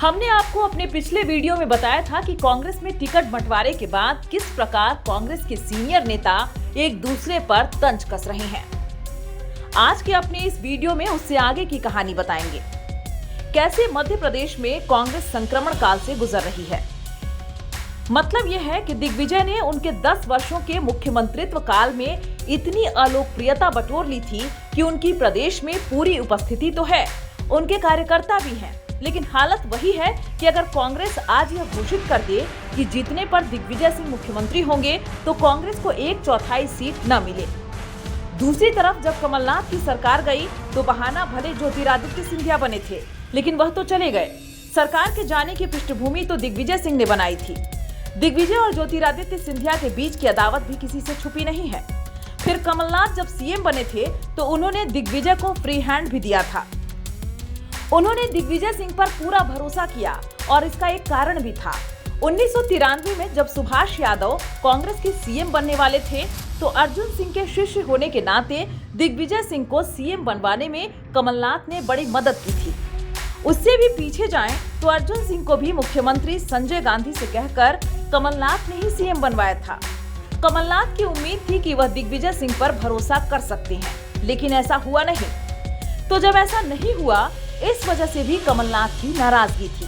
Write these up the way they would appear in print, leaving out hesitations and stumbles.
हमने आपको अपने पिछले वीडियो में बताया था कि कांग्रेस में टिकट बंटवारे के बाद किस प्रकार कांग्रेस के सीनियर नेता एक दूसरे पर तंज कस रहे हैं। आज के अपने इस वीडियो में उससे आगे की कहानी बताएंगे। कैसे मध्य प्रदेश में कांग्रेस संक्रमण काल से गुजर रही है। मतलब यह है कि दिग्विजय ने उनके 10 वर्षों के मुख्यमंत्रित्व काल में इतनी अलोकप्रियता बटोर ली थी कि उनकी प्रदेश में पूरी उपस्थिति तो है, उनके कार्यकर्ता भी हैं, लेकिन हालत वही है कि अगर कांग्रेस आज यह घोषित कर दे कि जीतने पर दिग्विजय सिंह मुख्यमंत्री होंगे तो कांग्रेस को 1/4 सीट न मिले। दूसरी तरफ जब कमलनाथ की सरकार गई तो बहाना भले ज्योतिरादित्य सिंधिया बने थे, लेकिन वह तो चले गए। सरकार के जाने की पृष्ठभूमि तो दिग्विजय सिंह ने बनाई थी। दिग्विजय और ज्योतिरादित्य सिंधिया के बीच की अदावत भी किसी से छुपी नहीं है। फिर कमलनाथ जब सीएम बने थे तो उन्होंने दिग्विजय को फ्री हैंड भी दिया था। उन्होंने दिग्विजय सिंह पर पूरा भरोसा किया और इसका एक कारण भी था। 1993 में जब सुभाष यादव कांग्रेस के सीएम बनने वाले थे तो अर्जुन सिंह के शिष्य होने के नाते दिग्विजय सिंह को सीएम बनवाने में कमलनाथ ने बड़ी मदद की थी। उससे भी पीछे जाएं तो अर्जुन सिंह को भी मुख्यमंत्री संजय गांधी से कहकर कमलनाथ ने ही सीएम बनवाया था। कमलनाथ की उम्मीद थी कि वह दिग्विजय सिंह पर भरोसा कर सकते हैं, लेकिन ऐसा हुआ नहीं। तो जब ऐसा नहीं हुआ, इस वजह से भी कमलनाथ की नाराजगी थी।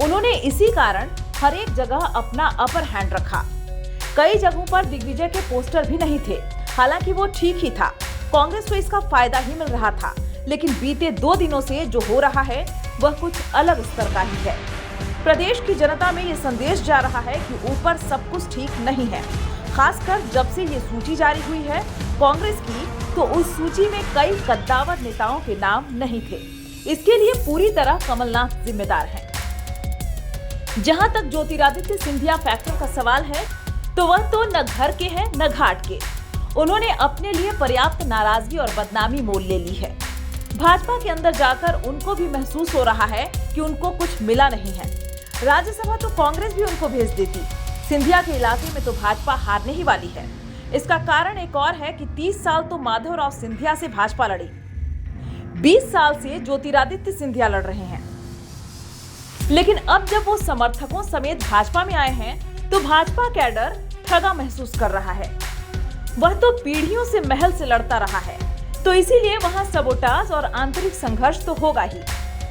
उन्होंने इसी कारण हर एक जगह अपना अपर हैंड रखा। कई जगहों पर दिग्विजय के पोस्टर भी नहीं थे, हालांकि वो ठीक ही था। कांग्रेस को इसका फायदा ही मिल रहा था, लेकिन बीते 2 दिनों से जो हो रहा है वह कुछ अलग स्तर का ही है। प्रदेश की जनता में ये संदेश जा रहा है कि ऊपर सब कुछ ठीक नहीं है। खासकर जब से ये सूची जारी हुई है कांग्रेस की, तो उस सूची में कई कद्दावर नेताओं के नाम नहीं थे। इसके लिए पूरी तरह कमलनाथ जिम्मेदार हैं। जहां तक ज्योतिरादित्य सिंधिया फैक्टर का सवाल है, तो वह तो न घर के हैं न घाट के। उन्होंने अपने लिए पर्याप्त नाराजगी और बदनामी मोल ले ली है। भाजपा के अंदर जाकर उनको भी महसूस हो रहा है कि उनको कुछ मिला नहीं है। राज्यसभा तो कांग्रेस भी उनको भेज देती। सिंधिया के इलाके में तो भाजपा हारने ही वाली है। इसका कारण एक और है कि 30 साल तो माधवराव सिंधिया से भाजपा लड़ी, 20 साल से ज्योतिरादित्य सिंधिया लड़ रहे हैं। लेकिन अब जब वो समर्थकों समेत भाजपा में आए हैं तो भाजपा कैडर ठगा महसूस कर रहा है। वह तो पीढ़ियों से महल से लड़ता रहा है, तो इसीलिए वहां सबोटाज और आंतरिक संघर्ष तो होगा ही।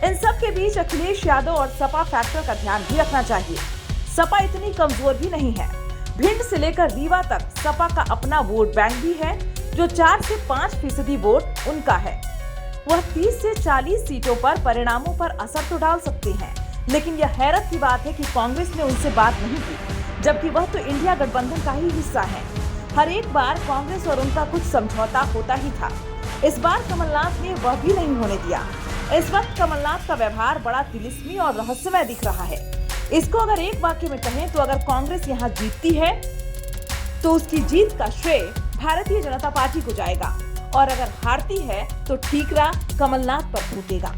इन सब के बीच अखिलेश यादव और सपा फैक्टर का ध्यान भी रखना चाहिए। सपा इतनी कमजोर भी नहीं है। भिंड से लेकर रीवा तक सपा का अपना वोट बैंक भी है, जो 4 से 5% वोट उनका है। वह 30 से 40 सीटों पर परिणामों पर असर तो डाल सकते हैं, लेकिन यह हैरत की बात है कि कांग्रेस ने उनसे बात नहीं की, जबकि वह तो इंडिया गठबंधन का ही हिस्सा है। हर एक बार कांग्रेस और उनका कुछ समझौता होता ही था। इस बार कमलनाथ ने वह भी नहीं होने दिया। इस वक्त कमलनाथ का व्यवहार बड़ा तिलिस्मी और रहस्यमय दिख रहा है। इसको अगर एक वाक्य में कहें तो अगर कांग्रेस यहाँ जीतती है तो उसकी जीत का श्रेय भारतीय जनता पार्टी को जाएगा, और अगर हारती है तो ठीकरा कमलनाथ पर फूटेगा।